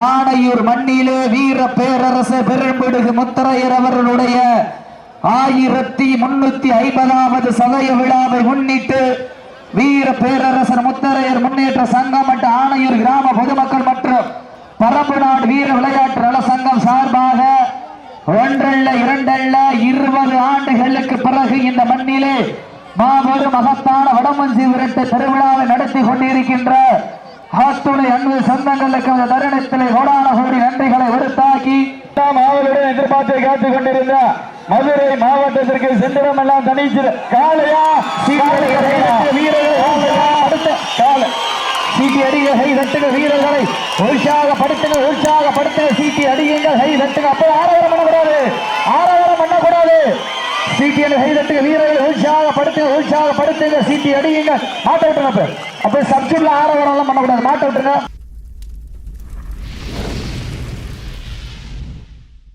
ஆணையூர் மண்ணிலே வீர பேரரசு பெரும்பிடுகு முத்தரையர் அவர்களுடைய 1350வது சதய விழாவை முன்னிட்டு வீர பேரரசர் முத்தரையர் முன்னேற்ற சங்கம் மற்றும் ஆணையூர் கிராம பொதுமக்கள் மற்றும் பரம்புநாடு வீர விளையாட்டு நல சங்கம் சார்பாக ஒன்றல்ல இரண்டல்ல 20 ஆண்டுகளுக்கு பிறகு இந்த மண்ணிலே மாபெரும் மகத்தான வடமஞ்சி விரட்டு திருவிழாவை நடத்தி கொண்டிருக்கின்ற ஆத்துணை அன்பு சொந்தங்களுக்கு அந்த தருணத்திலே கோடான கோடி நன்றிகளை உறுத்தாக்கி அவளுடன் எதிர்பார்த்து காத்துக் கொண்டிருந்த மதுரை மாவட்டத்திற்கு சென்றமெல்லாம் தனிச்சு காலையா சீட்டி அடிங்க கை தட்டுங்க வீரர்களை உற்சாகப்படுத்துங்க சீட்டி அடியுங்கள் கை தட்டுங்க அப்போ ஆரவாரம் பண்ணக்கூடாது சீட்டி கை தட்டுங்க வீரர்களை உற்சாகப்படுத்துங்க சீட்டி அடியுங்க மாட்ட விட்டுருங்க அப்ப சப்ஜெக்ட்ல ஆரவாரம் எல்லாம் பண்ணக்கூடாது மாட்ட விட்டுருங்க